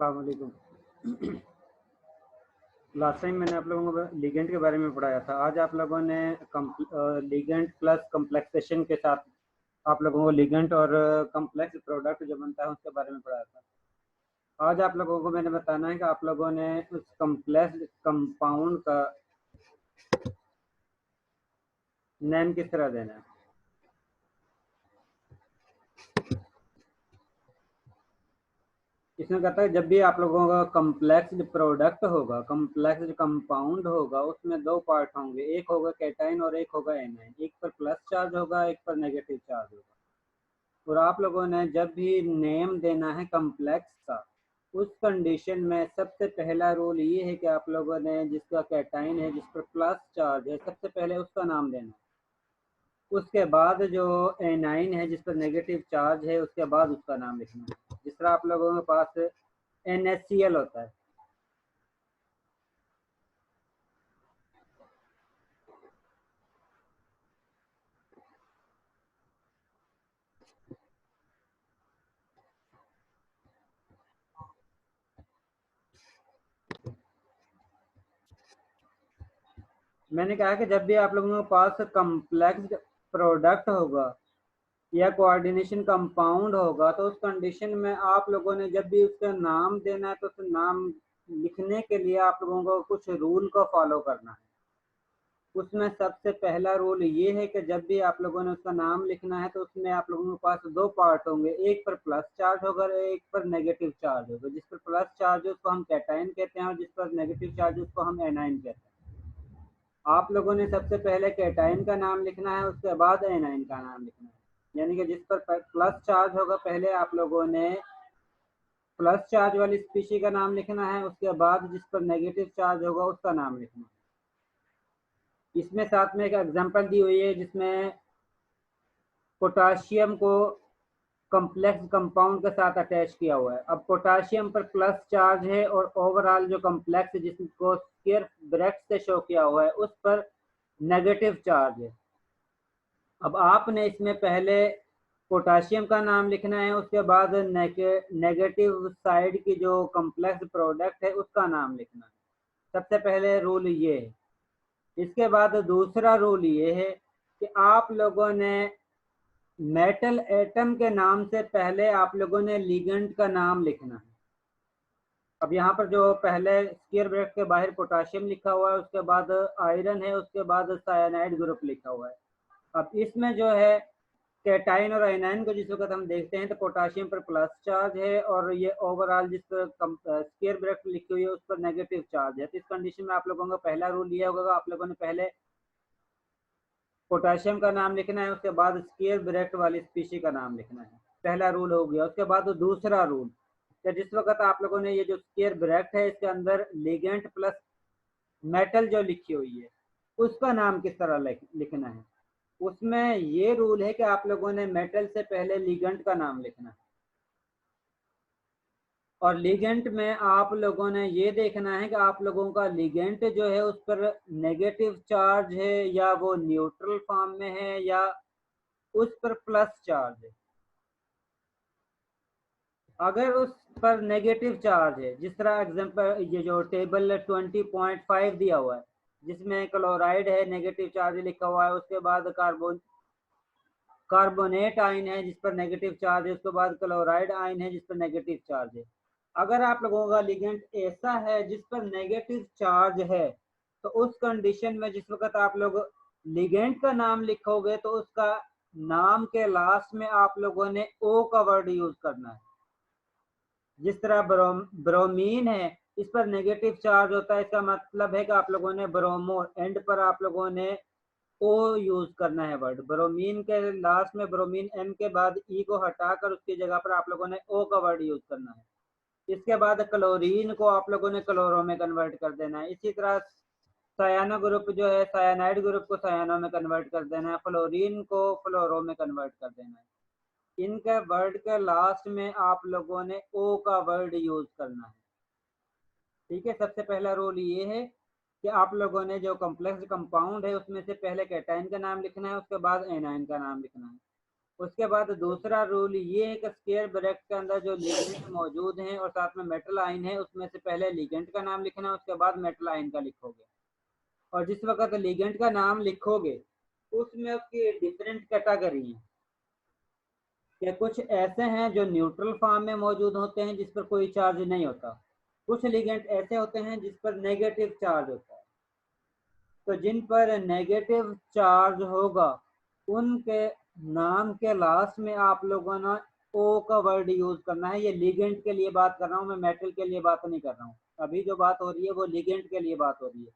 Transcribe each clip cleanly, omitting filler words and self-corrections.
अस्सलाम वालेकुम। Last time मैंने आप लोगों को लिगेंड के बारे में पढ़ाया था। आज आप लोगों ने लिगेंड प्लस कम्प्लेक्सेशन के साथ आप लोगों को लिगेंड और कम्प्लेक्स प्रोडक्ट जो बनता है उसके बारे में पढ़ाया था। आज आप लोगों को मैंने बताना है कि आप लोगों ने उस कम्प्लेक्स कंपाउंड का नेम किस तरह देना है। इसमें कहता है जब भी आप लोगों का कम्प्लेक्स प्रोडक्ट होगा, कम्प्लेक्स कंपाउंड होगा, उसमें दो पार्ट होंगे, एक होगा कैटाइन और एक होगा एनाइन। एक पर प्लस चार्ज होगा, एक पर नेगेटिव चार्ज होगा। और आप लोगों ने जब भी नेम देना है कम्प्लेक्स का, उस कंडीशन में सबसे पहला रूल ये है कि आप लोगों ने जिसका कैटाइन है, जिस पर प्लस चार्ज है, सबसे पहले उसका नाम देना है। उसके बाद जो एनाइन है जिस पर नेगेटिव चार्ज है, उसके बाद उसका नाम लिखना है। जिस तरह आप लोगों के पास NaCl होता है, मैंने कहा कि जब भी आप लोगों के पास कम्प्लेक्स प्रोडक्ट होगा या कोऑर्डिनेशन कंपाउंड होगा, तो उस कंडीशन में आप लोगों ने जब भी उसका नाम देना है, तो उस नाम लिखने के लिए आप लोगों को कुछ रूल को फॉलो करना है। उसमें सबसे पहला रूल ये है कि जब भी आप लोगों ने उसका नाम लिखना है, तो उसमें आप लोगों के पास दो पार्ट होंगे, एक पर प्लस चार्ज होगा और एक पर नेगेटिव चार्ज होगा। जिस पर प्लस चार्ज है उसको हम कैटाइन कहते हैं और जिस पर नेगेटिव चार्ज है उसको हम एनाइन कहते हैं। आप लोगों ने सबसे पहले कैटाइन का नाम लिखना है, उसके बाद एनाइन का नाम लिखना है। यानी कि जिस पर प्लस चार्ज होगा, पहले आप लोगों ने प्लस चार्ज वाली स्पीशी का नाम लिखना है, उसके बाद जिस पर नेगेटिव चार्ज होगा उसका नाम लिखना है। इसमें साथ में एक एग्जांपल दी हुई है जिसमें पोटाशियम को कम्प्लेक्स कंपाउंड के साथ अटैच किया हुआ है। अब पोटाशियम पर प्लस चार्ज है और ओवरऑल जो कम्प्लेक्स जिसको स्क्वायर ब्रैकेट से शो किया हुआ है उस पर नेगेटिव चार्ज है। अब आपने इसमें पहले पोटाशियम का नाम लिखना है, उसके बाद नेगेटिव साइड की जो कम्प्लेक्स प्रोडक्ट है उसका नाम लिखना है। सबसे पहले रूल ये है। इसके बाद दूसरा रूल ये है कि आप लोगों ने मेटल एटम के नाम से पहले आप लोगों ने लिगेंड का नाम लिखना है। अब यहाँ पर जो पहले स्क्वायर ब्रैकेट के बाहर पोटाशियम लिखा हुआ है, उसके बाद आयरन है, उसके बाद साइनाइड ग्रुप लिखा हुआ है। अब इसमें जो है कैटाइन और आयनाइन को जिस वक्त हम देखते हैं तो पोटाशियम पर प्लस चार्ज है और ये ओवरऑल जिस पर स्क्वायर ब्रैकेट लिखी हुई है उस पर नेगेटिव चार्ज है। तो इस कंडीशन में आप लोगों का पहला रूल ये होगा, आप लोगों ने पहले पोटाशियम का नाम लिखना है, उसके बाद स्क्वायर ब्रैकेट वाली स्पीशी का नाम लिखना है। पहला रूल हो गया। उसके बाद दूसरा रूल कि जिस वक्त आप लोगों ने ये जो स्क्वायर ब्रैकेट है इसके अंदर लिगेंड प्लस मेटल जो लिखी हुई है उसका नाम किस तरह लिखना है। उसमें ये रूल है कि आप लोगों ने मेटल से पहले लिगेंड का नाम लिखना है और लिगेंड में आप लोगों ने ये देखना है कि आप लोगों का लिगेंड जो है उस पर नेगेटिव चार्ज है या वो न्यूट्रल फॉर्म में है या उस पर प्लस चार्ज है। अगर उस पर नेगेटिव चार्ज है, जिस तरह एग्जांपल ये जो टेबल 20.5 दिया हुआ है जिसमें क्लोराइड है, नेगेटिव चार्ज लिखा हुआ है, उसके बाद कार्बोनेट आयन है जिस पर नेगेटिव चार्ज है, उसके बाद क्लोराइड आयन है जिस पर नेगेटिव चार्ज है। अगर आप लोगों का लिगेंड ऐसा है जिस पर नेगेटिव चार्ज है, तो उस कंडीशन में जिस वक्त आप लोग लिगेंड का नाम लिखोगे तो उसका नाम के लास्ट में आप लोगों ने ओ का वर्ड यूज करना है। जिस तरह ब्रोमीन है, इस पर नेगेटिव चार्ज होता है, इसका मतलब है कि आप लोगों ने ब्रोमो एंड पर आप लोगों ने ओ यूज करना है वर्ड। ब्रोमीन के लास्ट में ब्रोमीन एम के बाद ई को हटाकर उसकी जगह पर आप लोगों ने ओ का वर्ड यूज करना है। इसके बाद क्लोरीन को आप लोगों ने क्लोरो में कन्वर्ट कर देना है। इसी तरह सायानो ग्रुप जो है, सायानाइड ग्रुप को सायानो में कन्वर्ट कर देना है, फ्लोरीन को फ्लोरो में कन्वर्ट कर देना है। इनके वर्ड के लास्ट में आप लोगों ने ओ का वर्ड यूज करना है। ठीक है। सबसे पहला रूल ये है कि आप लोगों ने जो कॉम्प्लेक्स कंपाउंड है उसमें से पहले कैटाइन का नाम लिखना है, उसके बाद एनाइन का नाम लिखना है। उसके बाद दूसरा रूल ये है कि स्क्वायर ब्रैकेट के अंदर जो लिगेंड मौजूद हैं और साथ में मेटल आयन है, उसमें से पहले लिगेंड का नाम लिखना है, उसके बाद मेटल आयन का लिखोगे। और जिस वक्त लिगेंड का नाम लिखोगे उसमें उसकी डिफरेंट कैटेगरी है कि कुछ ऐसे हैं जो न्यूट्रल फॉर्म में मौजूद होते हैं जिस पर कोई चार्ज नहीं होता, कुछ लिगेंड ऐसे होते हैं जिस पर नेगेटिव चार्ज होता है। तो जिन पर नेगेटिव चार्ज होगा उनके नाम के लास्ट में आप लोगों ने ओ का वर्ड यूज करना है। ये लिगेंड के लिए बात कर रहा हूँ मैं, मेटल के लिए बात नहीं कर रहा हूँ। अभी जो बात हो रही है वो लिगेंड के लिए बात हो रही है।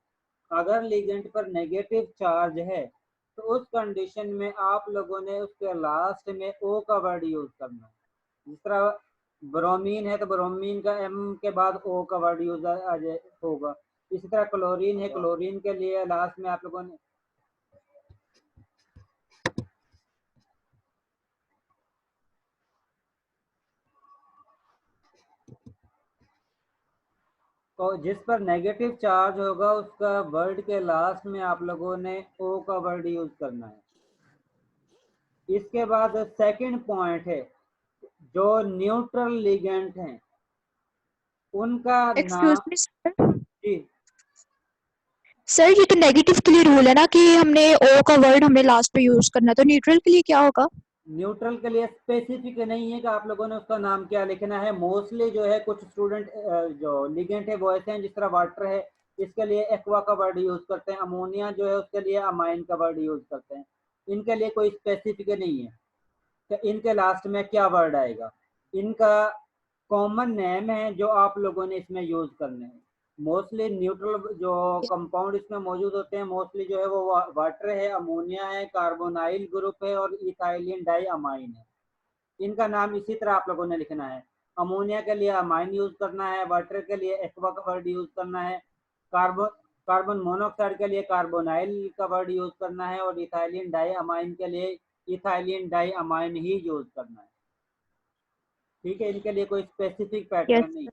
अगर लिगेंड पर नेगेटिव चार्ज है तो उस कंडीशन में आप लोगों ने उसके लास्ट में ओ का वर्ड यूज करना है। जिस तरह ब्रोमीन है तो ब्रोमीन का एम के बाद ओ का वर्ड यूज होगा। इसी तरह क्लोरीन है, क्लोरीन के लिए लास्ट में आप लोगों ने तो जिस पर नेगेटिव चार्ज होगा उसका वर्ड के लास्ट में आप लोगों ने ओ का वर्ड यूज करना है। इसके बाद सेकंड पॉइंट है, जो न्यूट्रल लिगेंड हैं उनका एक्सक्यूज नाम। मी सर। जी सर ये तो नेगेटिव के लिए रूल है ना कि हमने ओ का वर्ड हमें लास्ट पे यूज करना है, तो न्यूट्रल के लिए क्या होगा? न्यूट्रल के लिए स्पेसिफिक नहीं है कि आप लोगों ने उसका नाम क्या लिखना है। मोस्टली जो है कुछ स्टूडेंट जो लिगेंड है वो ऐसे हैं, जिस तरह वाटर है इसके लिए एक्वा का वर्ड यूज करते हैं, अमोनिया जो है उसके लिए अमाइन का वर्ड यूज करते हैं। इनके लिए कोई स्पेसिफिक नहीं है कि इनके लास्ट में क्या वर्ड आएगा। इनका कॉमन नेम है जो आप लोगों ने इसमें यूज करने हैं। मोस्टली न्यूट्रल जो कंपाउंड इसमें मौजूद होते हैं मोस्टली जो है वो वाटर है, अमोनिया है, कार्बोनाइल ग्रुप है और इथाइलिन डाई अमाइन है। इनका नाम इसी तरह आप लोगों ने लिखना है। अमोनिया के लिए अमाइन यूज करना है, वाटर के लिए एक्वा का वर्ड यूज करना है, कार्बन कार्बन मोनोऑक्साइड के लिए कार्बोनाइल का वर्ड यूज करना है और इथाइलिन डाई अमाइन के लिए इथाइलिन डाई अमाइन ही यूज करना है। ठीक है, इनके लिए कोई स्पेसिफिक यस। पैटर्न नहीं।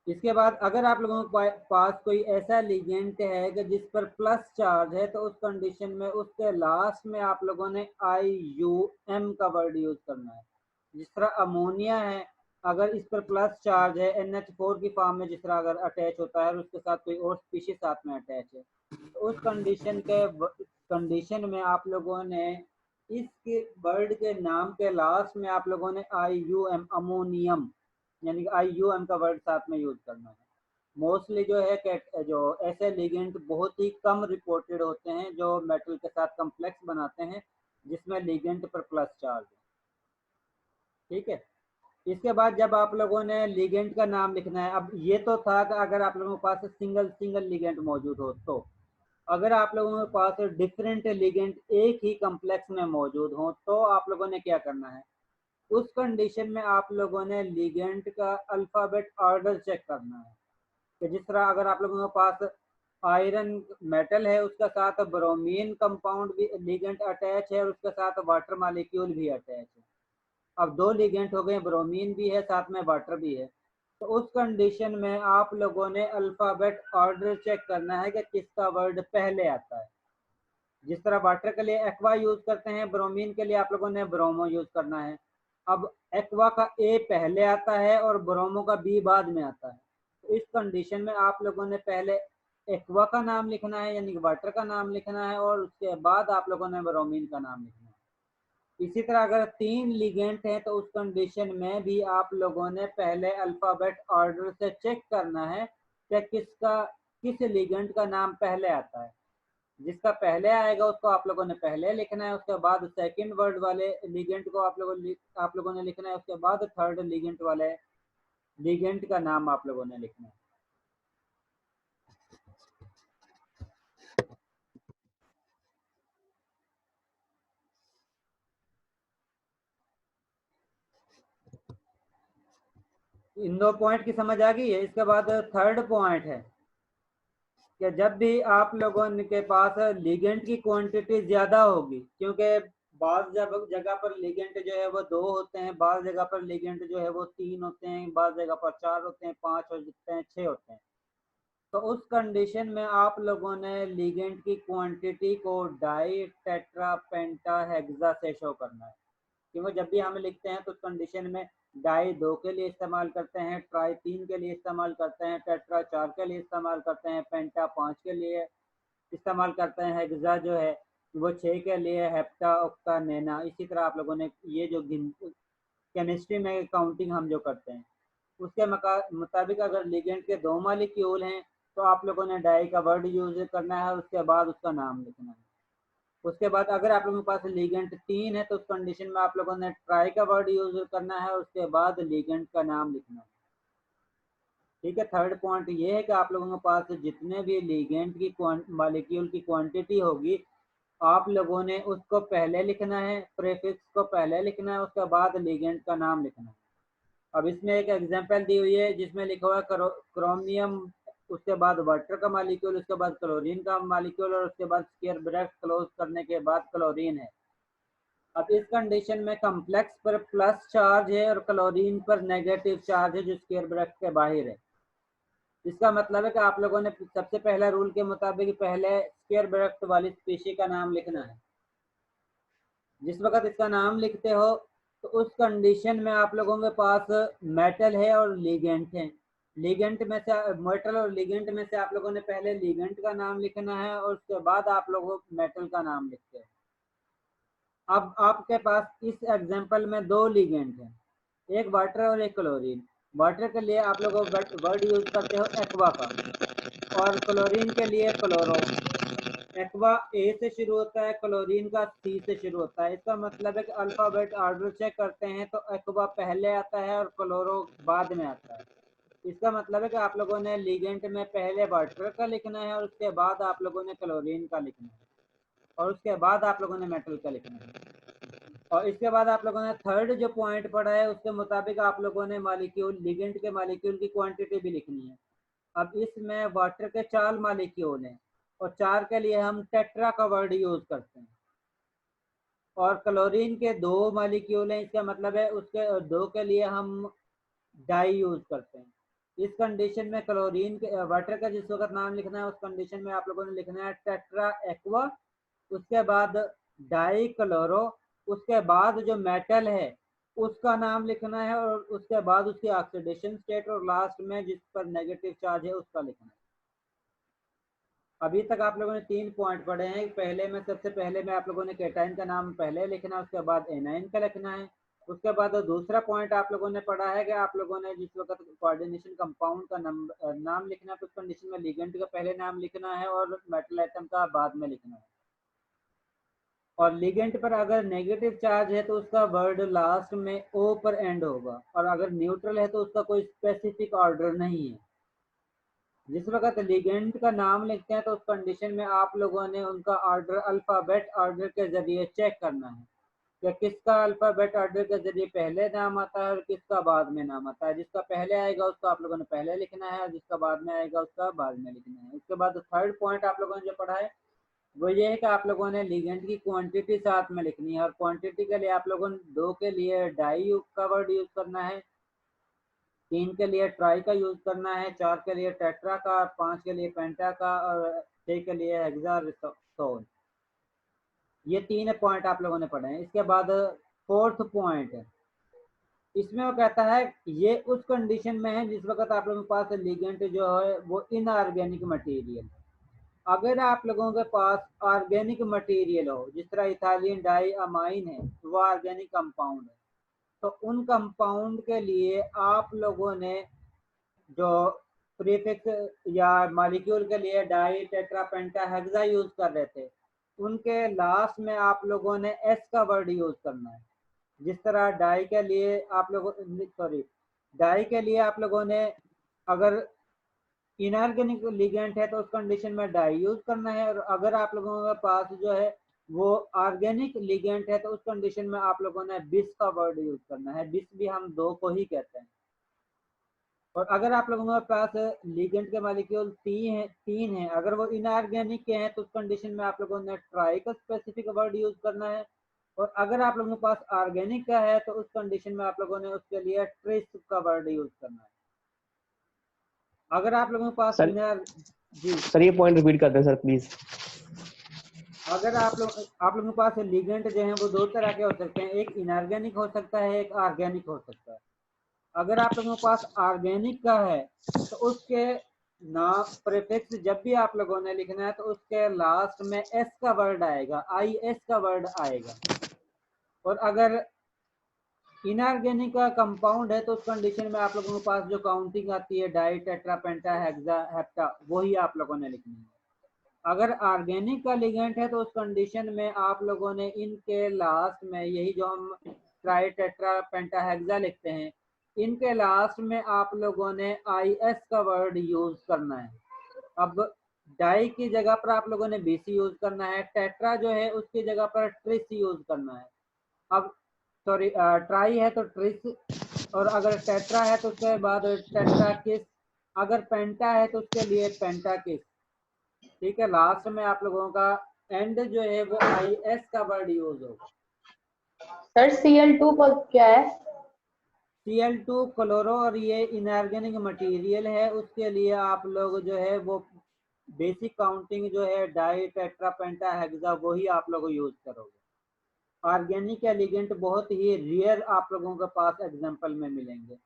इसके बाद अगर आप लोगों के पास कोई ऐसा लिगेंड है कि जिस पर प्लस चार्ज है तो उस कंडीशन में उसके लास्ट में आप लोगों ने IUM का वर्ड यूज करना है। जिस तरह अमोनिया है, अगर इस पर प्लस चार्ज है NH4 की फॉर्म में, जिस तरह अगर अटैच होता है और उसके साथ कोई और स्पीशीज साथ में अटैच है तो उस कंडीशन में आप लोगों ने इसके वर्ड के नाम के लास्ट में आप लोगों ने IUM अमोनियम यानी कि IUM का वर्ड साथ में यूज करना है। मोस्टली जो है जो ऐसे लिगेंड बहुत ही कम रिपोर्टेड होते हैं जो मेटल के साथ कम्प्लेक्स बनाते हैं जिसमें लिगेंड पर प्लस चार्ज है। ठीक है, इसके बाद जब आप लोगों ने लिगेंड का नाम लिखना है, अब ये तो था कि अगर आप लोगों के पास सिंगल सिंगल लिगेंड मौजूद हो तो। अगर आप लोगों के पास डिफरेंट लिगेंड एक ही कम्प्लेक्स में मौजूद हो तो आप लोगों ने क्या करना है, उस कंडीशन में आप लोगों ने लिगेंड का अल्फाबेट ऑर्डर चेक करना है। कि जिस तरह अगर आप लोगों के पास आयरन मेटल है उसके साथ ब्रोमीन कंपाउंड भी लिगेंड अटैच है और उसके साथ वाटर मॉलिक्यूल भी अटैच है। अब दो लिगेंड हो गए, ब्रोमीन भी है साथ में वाटर भी है। तो उस कंडीशन में आप लोगों ने अल्फाबेट ऑर्डर चेक करना है कि किसका वर्ड पहले आता है। जिस तरह वाटर के लिए एक्वा यूज करते हैं, ब्रोमीन के लिए आप लोगों ने ब्रोमो यूज करना है। अब एक्वा का ए पहले आता है और ब्रोमो का बी बाद में आता है। तो इस कंडीशन में आप लोगों ने पहले एक्वा का नाम लिखना है यानी कि वाटर का नाम लिखना है और उसके बाद आप लोगों ने ब्रोमीन का नाम लिखना है। इसी तरह अगर तीन लिगेंड हैं तो उस कंडीशन में भी आप लोगों ने पहले अल्फाबेट ऑर्डर से चेक करना है कि किस लिगेंड का नाम पहले आता है। जिसका पहले आएगा उसको आप लोगों ने पहले लिखना है, उसके बाद सेकंड वर्ड वाले लिगेंड को आप लोगों ने लिखना है, उसके बाद थर्ड लिगेंड वाले लिगेंड का नाम आप लोगों ने लिखना है। इन दो पॉइंट की समझ आ गई है। इसके बाद थर्ड पॉइंट है कि जब भी आप लोगों के पास लिगेंड की क्वांटिटी ज्यादा होगी, क्योंकि बाज जगह पर लिगेंड जो है वो दो होते हैं, बाज जगह पर लिगेंड जो है वो तीन होते हैं, बाज जगह पर चार होते हैं, पांच हो सकते हैं, छह होते हैं। तो उस कंडीशन में आप लोगों ने लिगेंड की क्वांटिटी को डाई टेट्रा पेंटा हेक्सा से शो करना है, क्योंकि जब भी हम लिखते हैं तो उस कंडीशन में डाई 2 के लिए इस्तेमाल करते हैं, ट्राई 3 के लिए इस्तेमाल करते हैं, टेट्रा 4 के लिए इस्तेमाल करते हैं, पेंटा 5 के लिए इस्तेमाल करते हैं, हेक्सा जो है वो 6 के लिए, हेप्टा ऑक्टा नैना। इसी तरह आप लोगों ने ये जो केमिस्ट्री में काउंटिंग हम जो करते हैं उसके मुताबिक अगर लिगेंड के 2 मॉलिक्यूल हैं तो आप लोगों ने डाई का वर्ड यूज करना है, उसके बाद उसका नाम लिखना है। उसके बाद अगर आप लोगों के पास लिगेंड 3 है तो उस कंडीशन में आप लोगों ने ट्राई का वर्ड यूज करना है, उसके बाद लिगेंड का नाम लिखना है। ठीक है, थर्ड पॉइंट ये है कि आप लोगों के पास जितने भी लिगेंड की मॉलिक्यूल की क्वांटिटी होगी आप लोगों ने उसको पहले लिखना है, प्रीफिक्स को पहले लिखना है, उसके बाद लिगेंड का नाम लिखना है। अब इसमें एक एग्जांपल दी हुई है जिसमें लिखा हुआ है क्रोमियम, उसके बाद वाटर का मॉलिक्यूल, उसके बाद क्लोरीन का मॉलिक्यूल और उसके बाद स्क्वायर ब्रैकेट क्लोज करने के बाद क्लोरीन है। अब इस कंडीशन में कॉम्प्लेक्स पर प्लस चार्ज है और क्लोरीन पर नेगेटिव चार्ज है जो स्क्वायर ब्रैकेट के बाहर है। इसका मतलब है कि आप लोगों ने सबसे पहला रूल के मुताबिक पहले स्क्वायर ब्रैकेट वाली स्पीशी का नाम लिखना है। जिस वक्त इसका नाम लिखते हो तो उस कंडीशन में आप लोगों के पास मेटल है और लिगेंट है। लिगेंट में से मेटल और लिगेंट में से आप लोगों ने पहले लिगेंट का नाम लिखना है और उसके बाद आप लोगों मेटल का नाम लिखते हैं। अब आपके पास इस एग्जांपल में 2 लिगेंट हैं, एक वाटर और एक क्लोरीन। वाटर के लिए आप लोग वर्ड यूज करते हो एक्वा का और क्लोरीन के लिए क्लोरो। एक्वा ए से शुरू होता है, क्लोरीन का सी से शुरू होता है। इसका मतलब है कि अल्फाबेट ऑर्डर चेक करते हैं तो एक्वा पहले आता है और क्लोरो बाद में आता है। इसका मतलब है कि आप लोगों ने लिगेंट में पहले वाटर का लिखना है और उसके बाद आप लोगों ने क्लोरीन का लिखना है और उसके बाद आप लोगों ने मेटल का लिखना है। और इसके बाद आप लोगों ने थर्ड जो पॉइंट पढ़ा है उसके मुताबिक आप लोगों ने मॉलिक्यूल लिगेंट के मॉलिक्यूल की क्वांटिटी भी लिखनी है। अब इसमें वाटर के 4 मॉलिक्यूल हैं और 4 के लिए हम टेट्रा का वर्ड यूज करते हैं और क्लोरीन के 2 मॉलिक्यूल हैं, इसका मतलब है उसके 2 के लिए हम डाई यूज करते हैं। इस कंडीशन में क्लोरीन के वाटर का जिस वक्त नाम लिखना है उस कंडीशन में आप लोगों ने लिखना है टेट्रा एक्वा, उसके बाद डाई क्लोरो, उसके बाद जो मेटल है उसका नाम लिखना है और उसके बाद उसकी ऑक्सीडेशन स्टेट और लास्ट में जिस पर नेगेटिव चार्ज है उसका लिखना है। अभी तक आप लोगों ने 3 पॉइंट पढ़े हैं। पहले में सबसे पहले में आप लोगों ने केटाइन का नाम पहले लिखना है, उसके बाद एनाइन का लिखना है। उसके बाद दूसरा पॉइंट आप लोगों ने पढ़ा है कि आप लोगों ने जिस वक्त कोऑर्डिनेशन कंपाउंड का नाम लिखना है तो उस कंडीशन में लिगेंड का पहले नाम लिखना है और मेटल एटम का बाद में लिखना है। और लिगेंड पर अगर नेगेटिव चार्ज है तो उसका वर्ड लास्ट में ओ पर एंड होगा और अगर न्यूट्रल है तो उसका कोई स्पेसिफिक ऑर्डर नहीं है। जिस वक्त लिगेंड का नाम लिखते हैं तो उस कंडीशन में आप लोगों ने उनका ऑर्डर अल्फ़ाबेट ऑर्डर के जरिए चेक करना है कि किसका अल्फ़ाबेट ऑर्डर के जरिए पहले नाम आता है और किसका बाद में नाम आता है। जिसका पहले आएगा उसका आप लोगों ने पहले लिखना है और जिसका बाद में आएगा उसका बाद में लिखना है। उसके बाद थर्ड पॉइंट आप लोगों ने जो पढ़ा है वो ये है कि आप लोगों ने लिगेंड की क्वांटिटी साथ में लिखनी है और क्वांटिटी के लिए आप लोगों ने 2 के लिए डाई का वर्ड यूज करना है, 3 के लिए ट्राई का यूज करना है, 4 के लिए टेट्रा का, 5 के लिए पेंटा का और 6 के लिए हेक्सासोल। ये 3 पॉइंट आप लोगों ने पढ़े हैं। इसके बाद फोर्थ पॉइंट है, इसमें वो कहता है ये उस कंडीशन में है जिस वक्त आप लोगों के पास लिगेंड जो है वो इनऑर्गेनिक मटेरियल। अगर आप लोगों के पास ऑर्गेनिक मटेरियल हो जिस तरह इथाइलिन डाई अमाइन है वो ऑर्गेनिक कंपाउंड है, तो उन कंपाउंड के लिए आप लोगों ने जो प्रीफिक्स या मॉलिक्यूल के लिए di tetra penta hexa use कर रहे थे उनके लास्ट में आप लोगों ने एस का वर्ड यूज करना है। जिस तरह डाई के लिए आप लोगों डाई के लिए आप लोगों ने अगर इनऑर्गेनिक लिगेंड है तो उस कंडीशन में डाई यूज करना है और अगर आप लोगों के पास जो है वो ऑर्गेनिक लिगेंड है तो उस कंडीशन में आप लोगों ने बिस का वर्ड यूज करना है। बिस भी हम 2 को ही कहते हैं। और अगर आप लोगों के पास लिगेंड के मॉलिक्यूल 3 है अगर वो इनऑर्गेनिक के हैं तो उस कंडीशन में आप लोगों ने ट्राई का स्पेसिफिक वर्ड यूज करना है और अगर आप लोगों के पास ऑर्गेनिक का है तो उस कंडीशन में आप लोगों ने उसके लिए ट्रिस का वर्ड यूज करना है। अगर आप लोगों के पास सर जी सर ये पॉइंट रिपीट कर दें सर प्लीज। अगर आप लोगों के पास लिगेंड जो है वो दो तरह के हो सकते हैं, एक इनऑर्गेनिक हो सकता है, एक ऑर्गेनिक हो सकता है। अगर आप लोगों के पास ऑर्गेनिक का है तो उसके नाम प्रीफिक्स जब भी आप लोगों ने लिखना है तो उसके लास्ट में एस का वर्ड आएगा, आई एस का वर्ड आएगा। और अगर इनऑर्गेनिक का कंपाउंड है तो उस कंडीशन में आप लोगों के पास जो काउंटिंग आती है di tetra penta hexa hepta वही आप लोगों ने लिखनी है। अगर ऑर्गेनिक का लिगेंड है तो उस कंडीशन में आप लोगों ने इनके लास्ट में यही जो हम ट्राई टेट्रा पेंटा हेक्सा लिखते हैं इनके लास्ट में आप लोगों ने आई एस का वर्ड यूज करना है। अब डाई की जगह पर आप लोगों ने बीसी यूज करना है, टेट्रा जो है उसकी जगह पर ट्रिस यूज करना है। अब सॉरी ट्राई है तो ट्रिस, और अगर टेट्रा है तो उसके बाद टेट्रा किस, अगर पेंटा है तो उसके लिए पेंटा किस। ठीक है, लास्ट में आप लोगों का एंड जो है वो आई एस का वर्ड यूज होगा। सर Cl2 क्या है? Cl2 क्लोरो, और ये इनऑर्गेनिक मटेरियल है, उसके लिए आप लोग जो है वो बेसिक काउंटिंग जो है डाई टेट्रा पेंटा हेक्सा वही आप लोग यूज करोगे। ऑर्गेनिक एलिगेंट बहुत ही रेयर आप लोगों के पास एग्जांपल में मिलेंगे।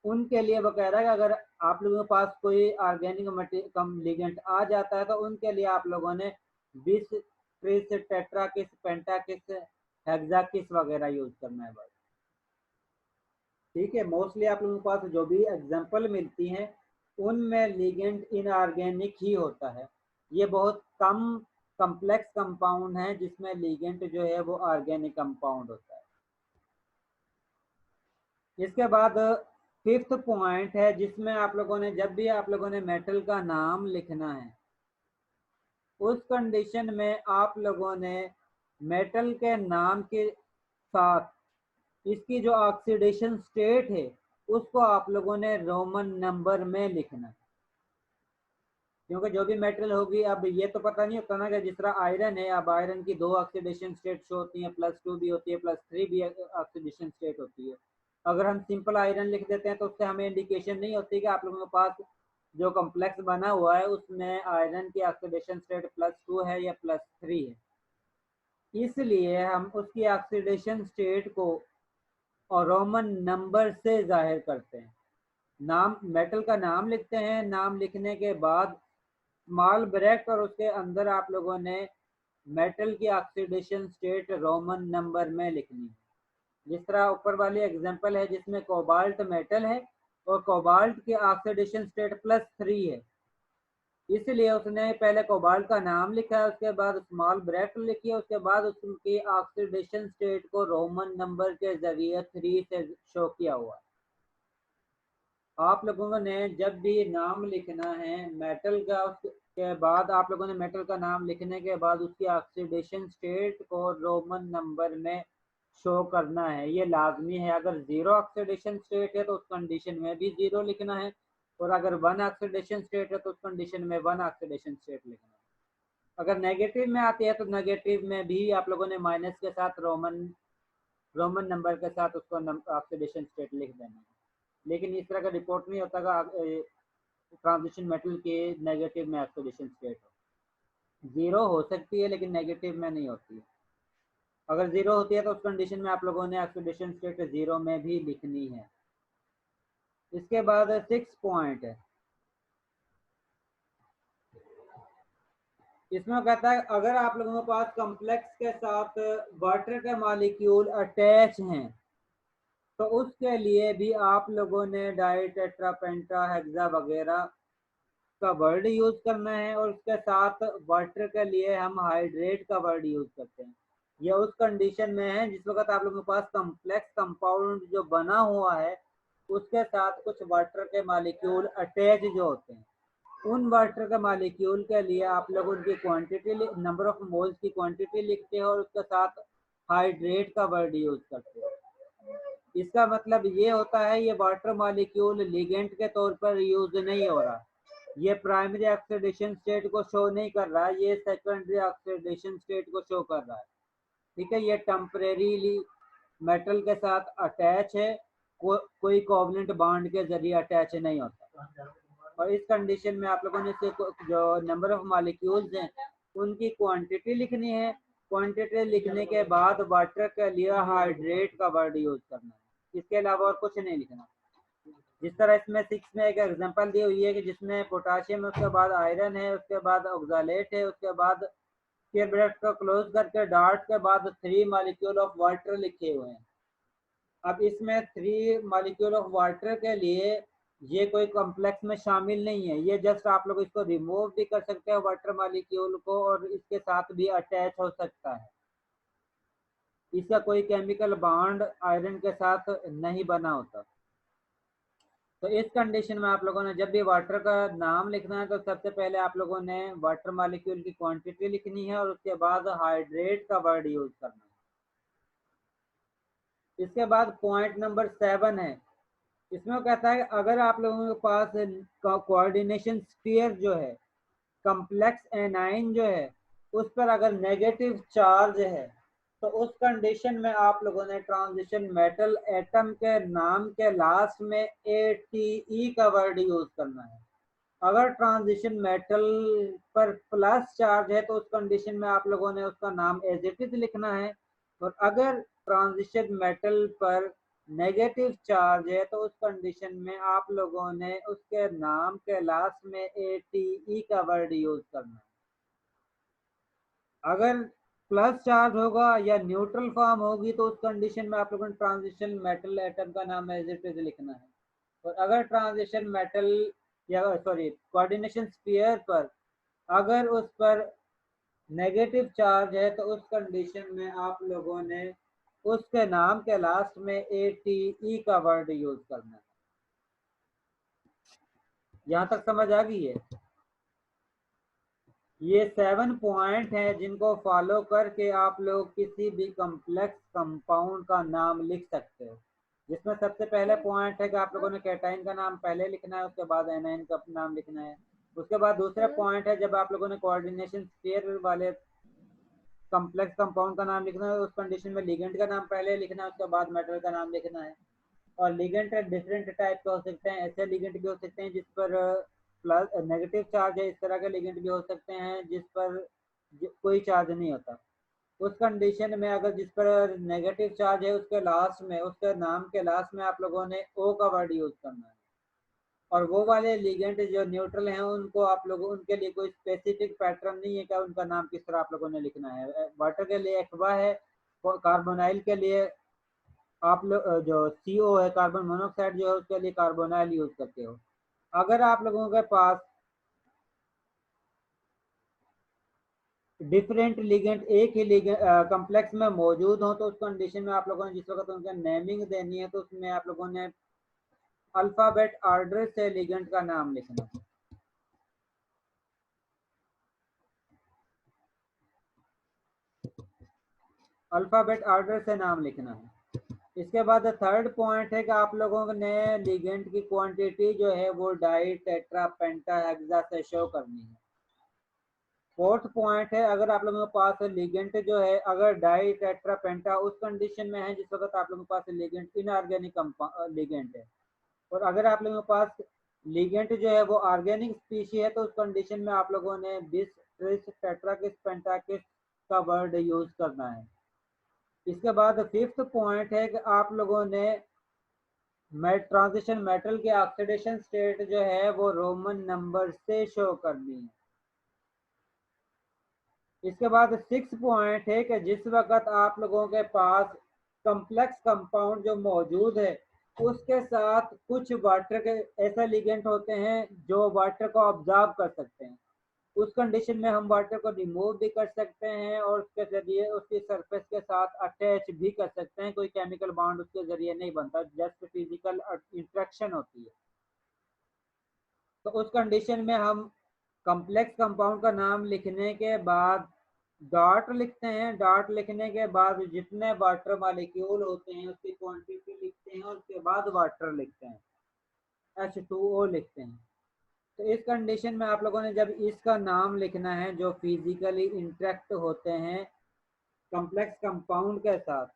उनके लिए वो कह रहा है कि अगर आप लोगों के पास कोई ऑर्गेनिक लिगेंट आ जाता है तो उनके लिए आप लोगों ने बिस, ट्रिस, टेट्रा किस, पेंटा किस, हेक्सा किस वगैरह यूज करना है बस। ठीक है, मोस्टली आप लोगों के पास जो भी एग्जांपल मिलती हैं उनमें लिगेंट इनऑर्गेनिक ही होता है। ये बहुत कम कॉम्प्लेक्स कंपाउंड है जिसमें लिगेंट जो है वो ऑर्गेनिक कंपाउंड होता है। इसके बाद फिफ्थ पॉइंट है जिसमें आप लोगों ने जब भी आप लोगों ने मेटल का नाम लिखना है उस कंडीशन में आप लोगों ने मेटल के नाम के साथ इसकी जो ऑक्सीडेशन स्टेट है उसको आप लोगों ने रोमन नंबर में लिखना है। क्योंकि जो भी मेटल होगी, अब ये तो पता नहीं होता ना कि जिस तरह आयरन है, अब आयरन की दो ऑक्सीडेशन स्टेट शो होती हैं, +2 भी होती है, +3 भी ऑक्सीडेशन स्टेट होती है। अगर हम सिंपल आयरन लिख देते हैं तो उससे हमें इंडिकेशन नहीं होती कि आप लोगों के पास जो कॉम्प्लेक्स बना हुआ है उसमें आयरन की ऑक्सीडेशन स्टेट +2 है या +3 है। इसलिए हम उसकी ऑक्सीडेशन स्टेट को और रोमन नंबर से जाहिर करते हैं। नाम, मेटल का नाम लिखते हैं, नाम लिखने के बाद स्मॉल ब्रैकेट और उसके अंदर आप लोगों ने मेटल की ऑक्सीडेशन स्टेट रोमन नंबर में लिखनी है। जिस तरह ऊपर वाली एग्जांपल है जिसमें कोबाल्ट मेटल है और कोबाल्ट की ऑक्सीडेशन स्टेट +3 है, इसलिए उसने पहले कोबाल्ट का नाम लिखा है, उसके बाद स्मॉल ब्रैकेट लिखी है, उसके बाद उसकी ऑक्सीडेशन स्टेट को रोमन नंबर के जरिए 3 से शो किया हुआ। आप लोगों ने जब भी नाम लिखना है मेटल का, उसके बाद आप लोगों ने मेटल का नाम लिखने के बाद उसकी ऑक्सीडेशन स्टेट को रोमन नंबर में शो करना है, ये लाजमी है। अगर 0 ऑक्सीडेशन स्टेट है तो उस कंडीशन में भी 0 लिखना है, और अगर 1 ऑक्सीडेशन स्टेट है तो उस कंडीशन में 1 ऑक्सीडेशन स्टेट लिखना है। अगर नेगेटिव में आती है तो नेगेटिव में भी आप लोगों ने माइनस के साथ रोमन नंबर के साथ उसको ऑक्सीडेशन स्टेट लिख देना है। लेकिन इस तरह का रिपोर्ट नहीं होता कि ट्रांजिशन मेटल के नेगेटिव में ऑक्सीडेशन स्टेट हो। 0 हो सकती है लेकिन नेगेटिव में नहीं होती है। अगर 0 होती है तो उस कंडीशन में आप लोगों ने ऑक्सीडेशन स्टेट 0 में भी लिखनी है। इसके बाद 6 पॉइंट है, इसमें कहता है अगर आप लोगों के पास कॉम्प्लेक्स के साथ वाटर के मॉलिक्यूल अटैच हैं तो उसके लिए भी आप लोगों ने डाई टेट्रा पेंटा हेक्सा वगैरह का वर्ड यूज करना है, और उसके साथ वाटर के लिए हम हाइड्रेट का वर्ड यूज करते हैं। यह उस कंडीशन में है जिस वक्त आप लोगों के पास कॉम्प्लेक्स कंपाउंड जो बना हुआ है उसके साथ कुछ वाटर के मॉलिक्यूल अटैच जो होते हैं, उन वाटर के मॉलिक्यूल के लिए आप लोग उनकी क्वांटिटी, नंबर ऑफ मोल्स की क्वांटिटी लिखते हैं और उसके साथ हाइड्रेट का वर्ड यूज करते हैं। इसका मतलब ये होता है ये वाटर मॉलिक्यूल लिगेंड के तौर पर यूज नहीं हो रहा, ये प्राइमरी ऑक्सीडेशन स्टेट को शो नहीं कर रहा है, ये सेकेंडरी ऑक्सीडेशन स्टेट को शो कर रहा है। ठीक है, ये टेम्परेरीली मेटल के साथ अटैच है, कोई कोवलेंट बॉन्ड के जरिए अटैच नहीं होता। और इस कंडीशन में आप लोगों ने जो नंबर ऑफ मॉलिक्यूल्स हैं उनकी क्वांटिटी लिखनी है। क्वांटिटी लिखने के बाद वाटर के लिए हाइड्रेट का वर्ड यूज करना है, इसके अलावा और कुछ नहीं लिखना। जिस तरह इसमें 6 में एक एग्जांपल दी हुई है कि जिसमें पोटाशियम है, उसके बाद आयरन है, उसके बाद ऑक्सालेट है, उसके बाद स्क्वायर ब्रैकेट को क्लोज करके डॉट के बाद 3 मॉलिक्यूल ऑफ वाटर लिखे हुए हैं। अब इसमें 3 मॉलिक्यूल ऑफ वाटर के लिए ये कोई कॉम्प्लेक्स में शामिल नहीं है, ये जस्ट आप लोग इसको रिमूव भी कर सकते हैं वाटर मॉलिक्यूल को, और इसके साथ भी अटैच हो सकता है। इसका कोई केमिकल बॉन्ड आयरन के साथ नहीं बना होता। तो इस कंडीशन में आप लोगों ने जब भी वाटर का नाम लिखना है तो सबसे पहले आप लोगों ने वाटर मॉलिक्यूल की क्वांटिटी लिखनी है और उसके बाद हाइड्रेट का वर्ड यूज करना है। इसके बाद पॉइंट नंबर 7 है, इसमें वो कहता है कि अगर आप लोगों के पास कोऑर्डिनेशन स्फीयर जो है, कॉम्प्लेक्स एनाइन जो है, उस पर अगर नेगेटिव चार्ज है तो उस कंडीशन में आप लोगों ने ट्रांजिशन मेटल एटम के नाम के लास्ट में ATE का वर्ड यूज करना है। अगर ट्रांजिशन मेटल पर प्लस चार्ज है तो उस कंडीशन में आप लोगों ने उसका नाम एज इट इज लिखना है, और अगर ट्रांजिशन मेटल पर नेगेटिव चार्ज है तो उस कंडीशन में आप लोगों ने उसके नाम के लास्ट में ATE का वर्ड यूज करना है। अगर प्लस चार्ज होगा या न्यूट्रल फॉर्म होगी तो उस कंडीशन में आप लोगों ने ट्रांजिशन मेटल एटम का नाम एज इट इज लिखना है। और अगर ट्रांजिशन मेटल या कोऑर्डिनेशन स्फीयर पर अगर उस पर नेगेटिव चार्ज है तो उस कंडीशन में आप लोगों ने उसके नाम के लास्ट में ATE का वर्ड यूज करना है। यहाँ तक समझ आ गई है? ये 7 पॉइंट हैं जिनको फॉलो करके आप लोग किसी भी कॉम्प्लेक्स कंपाउंड का नाम लिख सकते हो, जिसमें सबसे पहले पॉइंट है कि आप लोगों ने कैटाइन का नाम पहले लिखना है, उसके बाद एनाइन का नाम लिखना है। उसके बाद दूसरा पॉइंट है जब आप लोगों ने कोऑर्डिनेशन स्फीयर वाले कॉम्प्लेक्स कंपाउंड का नाम लिखना है, उस कंडीशन में लिगेंड का नाम पहले लिखना है, उसके बाद मेटल का नाम लिखना है। और लिगेंड डिफरेंट टाइप के हो सकते हैं, ऐसे लिगेंड भी हो सकते हैं जिस पर प्लस नेगेटिव चार्ज है, इस तरह के लिगेंड भी हो सकते हैं जिस पर कोई चार्ज नहीं होता। उस कंडीशन में अगर जिस पर नेगेटिव चार्ज है उसके लास्ट में, उसके नाम के लास्ट में आप लोगों ने O का वर्ड यूज करना है। और वो वाले लिगेंड जो न्यूट्रल हैं उनको आप लोगों, उनके लिए कोई स्पेसिफिक पैटर्न नहीं है कि उनका नाम किस तरह आप लोगों ने लिखना है। वाटर के लिए एक्वा है, कार्बोनाइल के लिए आप लोग जो CO है, कार्बन मोनोऑक्साइड जो है, उसके लिए कार्बोनाइल यूज करते हो। अगर आप लोगों के पास डिफरेंट लिगेंड एक ही लिगेंड कॉम्प्लेक्स में मौजूद हो तो उस कंडीशन में आप लोगों ने जिस वक्त उनका नेमिंग देनी है तो उसमें आप लोगों ने अल्फाबेट ऑर्डर से लिगेंड का नाम लिखना है। अल्फाबेट ऑर्डर से नाम लिखना है। इसके बाद थर्ड पॉइंट है कि आप लोगों ने लिगेंड की क्वांटिटी जो है वो डाई टेट्रा पेंटा हेक्सा से शो करनी है। फोर्थ पॉइंट है अगर आप लोगों के पास लिगेंड जो है अगर डाई टेट्रा पेंटा उस कंडीशन में है जिस वक्त आप लोगों के पास लिगेंड इनऑर्गेनिक लिगेंड है, और अगर आप लोगों के पास लिगेंड जो है वो ऑर्गेनिक स्पीशी है तो उस कंडीशन में आप लोगों ने बिस ट्रिस टेट्राकिस पेंटाकिस का वर्ड यूज करना है। इसके बाद फिफ्थ पॉइंट है कि आप लोगों ने ट्रांजिशन मेटल की ऑक्सीडेशन स्टेट जो है वो रोमन नंबर से शो करनी है। इसके बाद 6 पॉइंट है कि जिस वक्त आप लोगों के पास कॉम्प्लेक्स कंपाउंड जो मौजूद है उसके साथ कुछ वाटर के ऐसे लिगेंड होते हैं जो वाटर को ऑब्जर्व कर सकते हैं, उस कंडीशन में हम वाटर को रिमूव भी कर सकते हैं और उसके जरिए उसकी सरफेस के साथ अटैच भी कर सकते हैं। कोई केमिकल बॉन्ड उसके जरिए नहीं बनता, जस्ट फिजिकल इंट्रैक्शन होती है। तो उस कंडीशन में हम कॉम्प्लेक्स कंपाउंड का नाम लिखने के बाद डॉट लिखते हैं। डॉट लिखने के बाद जितने वाटर मॉलिक्यूल होते हैं उसकी क्वांटिटी लिखते हैं और उसके बाद वाटर लिखते हैं, H2O लिखते हैं। तो इस कंडीशन में आप लोगों ने जब इसका नाम लिखना है जो फिजिकली इंटरेक्ट होते हैं कॉम्प्लेक्स कंपाउंड के साथ,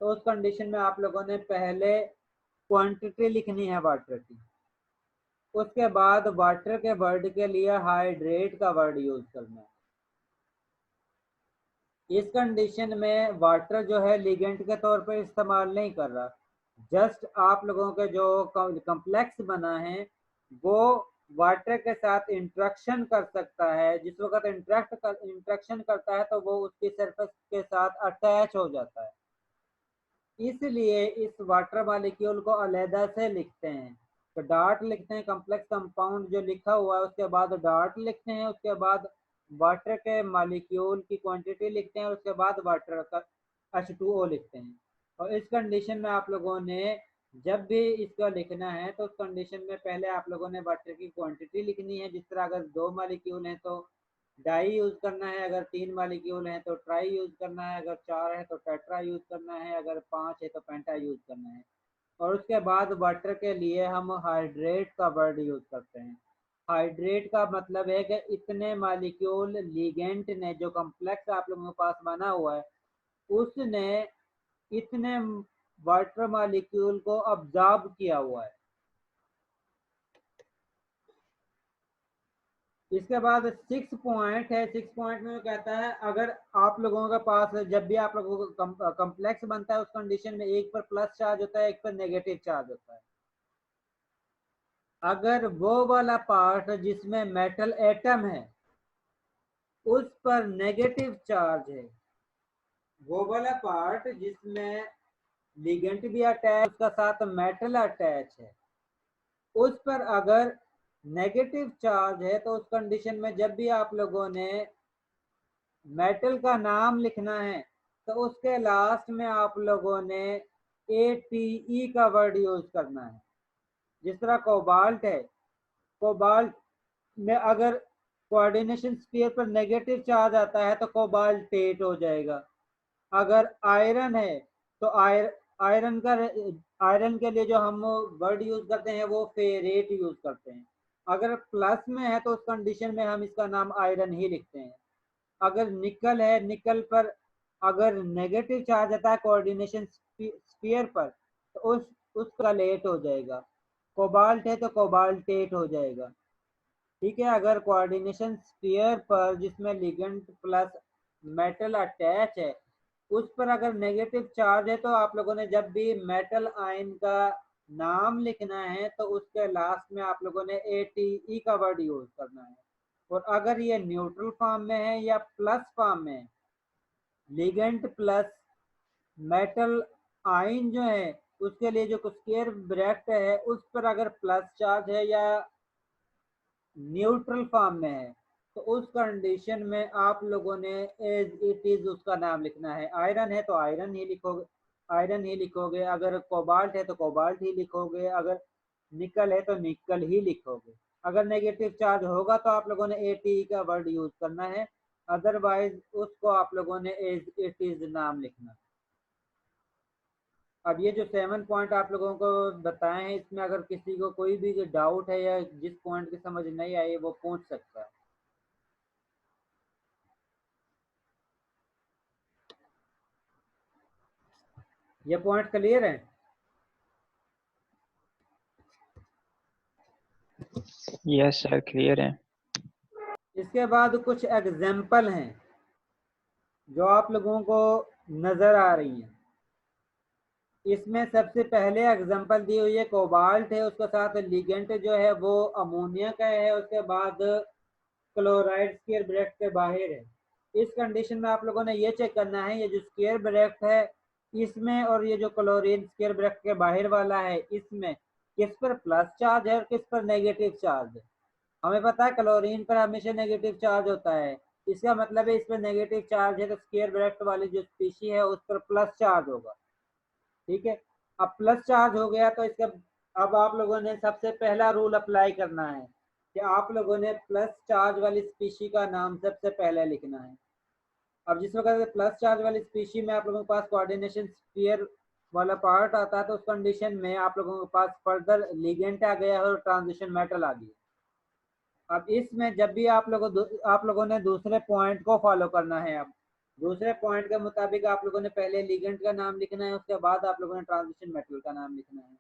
तो उस कंडीशन में आप लोगों ने पहले क्वांटिटी लिखनी है वाटर की। उसके बाद वाटर के वर्ड के लिए हाइड्रेट का वर्ड यूज करना है। इस कंडीशन में वाटर जो है लिगेंड के तौर पर इस्तेमाल नहीं कर रहा, जस्ट आप लोगों के जो कॉम्प्लेक्स बना है वो वाटर के साथ इंट्रैक्शन कर सकता है। जिस वक्त इंट्रैक्शन करता है तो वो उसकी सरफेस के साथ अटैच हो जाता है, इसलिए इस वाटर मॉलिक्यूल को अलहदा से लिखते हैं। तो डॉट लिखते हैं, कॉम्प्लेक्स कंपाउंड जो लिखा हुआ है उसके बाद डॉट लिखते हैं, उसके बाद वाटर के मॉलिक्यूल की क्वांटिटी लिखते हैं, उसके बाद वाटर का H2O लिखते हैं। और इस कंडीशन में आप लोगों ने जब भी इसका लिखना है तो उस कंडीशन में पहले आप लोगों ने वाटर की क्वांटिटी लिखनी है। जिस तरह अगर 2 मॉलिक्यूल हैं तो डाई यूज करना है, अगर 3 मॉलिक्यूल हैं तो ट्राई यूज करना है, अगर 4 है तो टेट्रा यूज करना है, अगर 5 है तो पेंटा यूज करना है। और उसके बाद वाटर के लिए हम हाइड्रेट का वर्ड यूज करते हैं। हाइड्रेट का मतलब है कि इतने मॉलिक्यूल लिगेंड ने, जो कॉम्प्लेक्स आप लोगों के पास बना हुआ है, उसने इतने वाटर मॉलिक्यूल को अब्जॉर्ब किया हुआ है। इसके बाद 6 पॉइंट है। 6 पॉइंट में कहता है अगर आप लोगों के पास जब भी आप लोगों को कॉम्प्लेक्स बनता है उस कंडीशन में एक पर प्लस चार्ज होता है, एक पर नेगेटिव चार्ज होता है। अगर वो वाला पार्ट जिसमें मेटल एटम है उस पर नेगेटिव चार्ज है, वो वाला पार्ट जिसमें लिगेंड भी अटैच उसका साथ मेटल अटैच है, उस पर अगर नेगेटिव चार्ज है तो उस कंडीशन में जब भी आप लोगों ने मेटल का नाम लिखना है तो उसके लास्ट में आप लोगों ने ATE का वर्ड यूज करना है। जिस तरह कोबाल्ट है, कोबाल्ट में अगर कोऑर्डिनेशन स्फीयर पर नेगेटिव चार्ज आता है तो कोबाल्टेट हो जाएगा। अगर आयरन है तो आयरन के लिए जो हम वर्ड यूज करते हैं वो फेरेट यूज करते हैं। अगर प्लस में है तो उस कंडीशन में हम इसका नाम आयरन ही लिखते हैं। अगर निकल है, निकल पर अगर नेगेटिव चार्ज आता है कोऑर्डिनेशन स्फीयर पर तो उसका लेट हो जाएगा। कोबाल्ट है तो कोबाल्टेट हो जाएगा। ठीक है, अगर कोऑर्डिनेशन स्फीयर पर जिसमें लिगेंड प्लस मेटल अटैच है उस पर अगर नेगेटिव चार्ज है तो आप लोगों ने जब भी मेटल आयन का नाम लिखना है तो उसके लास्ट में आप लोगों ने ATE का वर्ड यूज करना है। और अगर ये न्यूट्रल फॉर्म में है या प्लस फॉर्म में, लिगेंड प्लस मेटल आयन जो है उसके लिए जो स्क्वायर ब्रैकेट है उस पर अगर प्लस चार्ज है या न्यूट्रल फॉर्म में है तो उस कंडीशन में आप लोगों ने एज इट इज उसका नाम लिखना है। आयरन है तो आयरन ही लिखोगे, आयरन ही लिखोगे। अगर कोबाल्ट है तो कोबाल्ट ही लिखोगे। अगर निकल है तो निकल ही लिखोगे। अगर नेगेटिव चार्ज होगा तो आप लोगों ने ATE का वर्ड यूज करना है, अदरवाइज उसको आप लोगों ने एज इट इज नाम लिखना। अब ये जो 7 पॉइंट आप लोगों को बताए हैं इसमें अगर किसी को कोई भी डाउट है या जिस पॉइंट की समझ नहीं आई वो पूछ सकता है। ये पॉइंट क्लियर है? यस सर, क्लियर है। इसके बाद कुछ एग्जाम्पल हैं जो आप लोगों को नजर आ रही हैं। इसमें सबसे पहले एग्जांपल दी हुई है कोबाल्ट है, उसके साथ लिगेंड जो है वो अमोनिया का है, उसके बाद क्लोराइड स्क्वायर ब्रैकेट के बाहर है। इस कंडीशन में आप लोगों ने ये चेक करना है ये जो स्क्वायर ब्रैकेट है इसमें और ये जो क्लोरीन स्क्वायर ब्रैकेट के बाहर वाला है इसमें किस पर प्लस चार्ज है और किस पर नेगेटिव चार्ज है। हमें पता है क्लोरीन पर हमेशा नेगेटिव चार्ज होता है, इसका मतलब है इस पर नेगेटिव चार्ज है तो स्क्वायर ब्रैकेट वाली जो स्पीशी है उस पर प्लस चार्ज होगा। ठीक है, अब प्लस चार्ज हो गया तो इसका अब आप लोगों ने सबसे पहला रूल अप्लाई करना है कि आप लोगों ने प्लस चार्ज वाली स्पीशी का नाम सबसे पहले लिखना है। अब जिस वक्त प्लस चार्ज वाली स्पीशी में आप लोगों के पास कोऑर्डिनेशन स्फीयर वाला पार्ट आता है तो उस कंडीशन में आप लोगों के पास फर्दर लिगेंड आ गया और ट्रांजिशन मेटल आ गया। अब इसमें जब भी आप लोगों ने दूसरे पॉइंट को फॉलो करना है। अब दूसरे पॉइंट के मुताबिक आप लोगों ने पहले लिगेंड का नाम लिखना है, उसके बाद आप लोगों ने ट्रांजिशन मेटल का नाम लिखना है।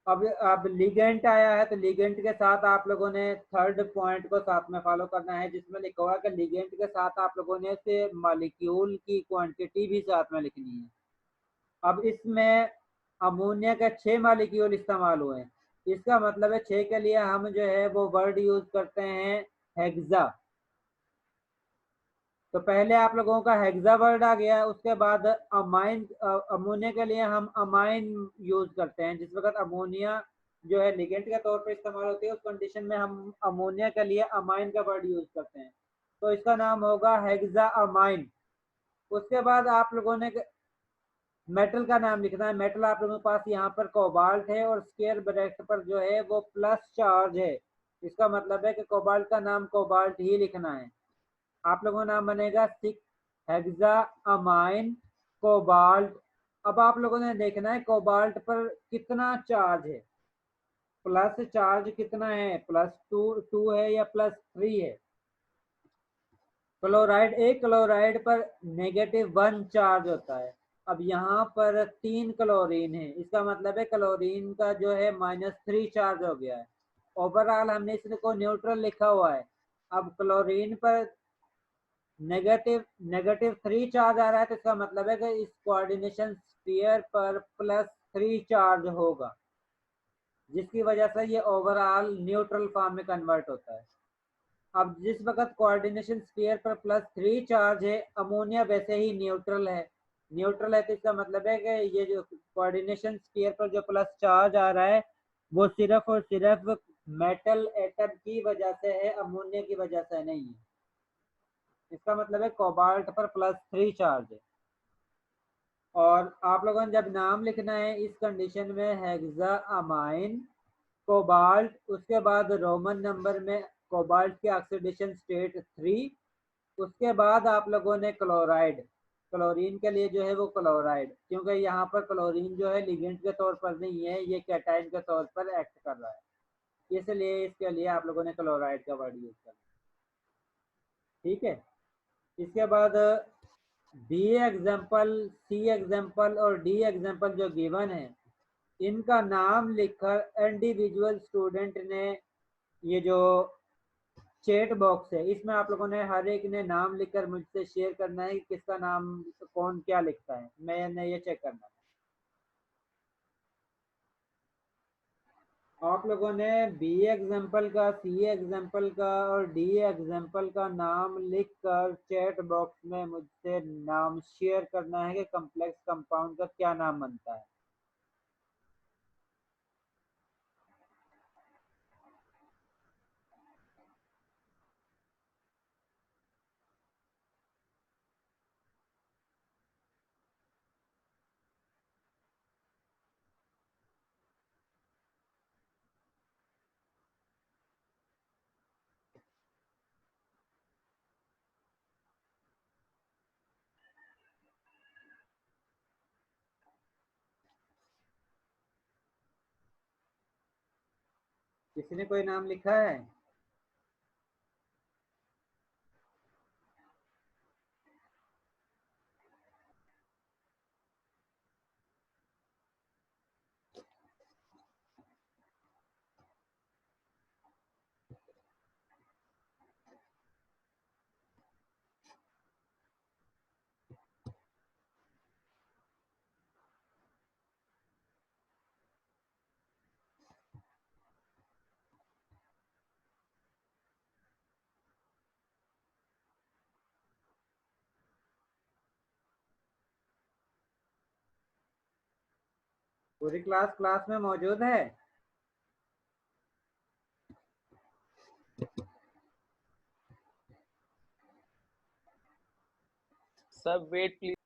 अब लिगेंड आया है, तो लिगेंड के साथ आप लोगों ने थर्ड पॉइंट को साथ में फॉलो करना है, जिसमें लिखा हुआ है कि लिगेंड के साथ आप लोगों ने से मॉलिक्यूल की क्वांटिटी भी साथ में लिखनी है। अब इसमें अमोनिया के 6 मॉलिक्यूल इस्तेमाल हुए हैं, इसका मतलब है 6 के लिए हम जो है वो वर्ड यूज करते हैं हेक्सा। तो पहले आप लोगों का हेक्सा वर्ड आ गया, उसके बाद अमाइन, अमोनिया के लिए हम अमाइन यूज करते हैं। जिस वक्त अमोनिया जो है लिगेंड के तौर पर इस्तेमाल होती है, उस कंडीशन में हम अमोनिया के लिए अमाइन का वर्ड यूज करते हैं, तो इसका नाम होगा हेक्सा अमाइन। उसके बाद आप लोगों ने मेटल का नाम लिखना है। मेटल आप लोगों के पास यहाँ पर कोबाल्ट है और स्क्वायर ब्रैकेट पर जो है वो प्लस चार्ज है, इसका मतलब है कि कोबाल्ट का नाम कोबाल्ट ही लिखना है। आप लोगों का नाम बनेगा 6 हेक्सा अमाइन कोबाल्ट। अब आप लोगों ने देखना है कोबाल्ट पर कितना चार्ज है, प्लस चार्ज कितना है, +2 है या +3 है। क्लोराइड, एक क्लोराइड पर -1 चार्ज होता है। अब यहाँ पर 3 क्लोरीन है, इसका मतलब है क्लोरीन का जो है -3 चार्ज हो गया है। ओवरऑल हमने इसको न्यूट्रल लिखा हुआ है। अब क्लोरीन पर -3 चार्ज आ रहा है, तो इसका मतलब है कि इस कोऑर्डिनेशन स्फीयर पर +3 चार्ज होगा, जिसकी वजह से ये ओवरऑल न्यूट्रल फॉर्म में कन्वर्ट होता है। अब जिस वक्त कोऑर्डिनेशन स्फीयर पर +3 चार्ज है, अमोनिया वैसे ही न्यूट्रल है। न्यूट्रल है तो इसका मतलब है कि ये जो कोऑर्डिनेशन स्फीयर पर जो प्लस चार्ज आ रहा है वो सिर्फ और सिर्फ मेटल एटम की वजह से है, अमोनिया की वजह से नहीं है। इसका मतलब है कोबाल्ट पर +3 चार्ज है। और आप लोगों ने जब नाम लिखना है इस कंडीशन में हेक्सा अमाइन कोबाल्ट, उसके बाद रोमन नंबर में कोबाल्ट की ऑक्सीडेशन स्टेट 3, उसके बाद आप लोगों ने क्लोराइड, क्लोरीन के लिए जो है वो क्लोराइड, क्योंकि यहाँ पर क्लोरीन जो है लिगेंड के तौर पर नहीं है, ये कैटाइन के तौर पर एक्ट कर रहा है, इसलिए इसके लिए आप लोगों ने क्लोराइड का वर्ड यूज करना। ठीक है, इसके बाद बी एग्जाम्पल, सी एग्जाम्पल और डी एग्जाम्पल जो गिवन है, इनका नाम लिखकर इंडिविजुअल स्टूडेंट ने ये जो चैट बॉक्स है इसमें आप लोगों ने हर एक ने नाम लिखकर मुझसे शेयर करना है कि किसका नाम कौन क्या लिखता है, मैंने ये चेक करना है। आप लोगों ने बी एग्जाम्पल का, सी एग्जाम्पल का और डी एग्जाम्पल का नाम लिखकर चैट बॉक्स में मुझसे नाम शेयर करना है कि कॉम्प्लेक्स कंपाउंड का क्या नाम बनता है। किसी ने कोई नाम लिखा है? पूरी क्लास में मौजूद है? सब वेट प्लीज।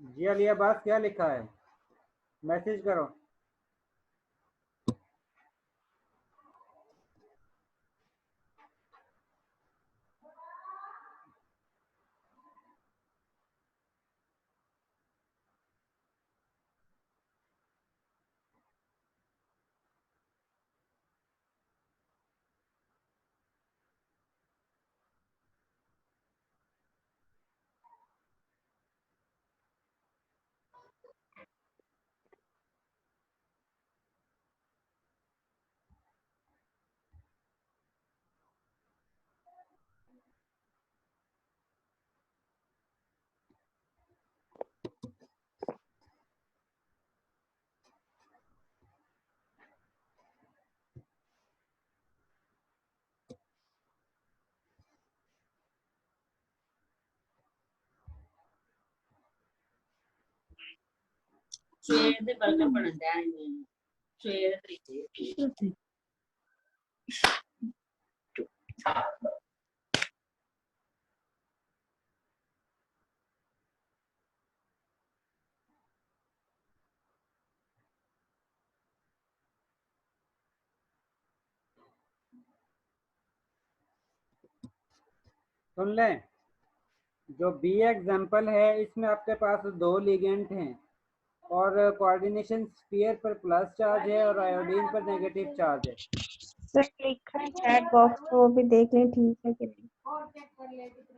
जी अली अब्बास, क्या लिखा है? मैसेज करो। ਸਵੇਰ ਦੇ ਬਰਗਰ ਬਣਨ ਡਿਆ ਨੇ ਸਵੇਰ ਦੇ ਤਰੀਕੇ सुन लें, जो बी एग्जाम्पल है इसमें आपके पास दो लिगेंड हैं और कोऑर्डिनेशन स्फीयर पर प्लस चार्ज है और आयोडीन पर नेगेटिव चार्ज है। सर लिखा है चैट बॉक्स, तो भी देख लें ठीक है कि नहीं।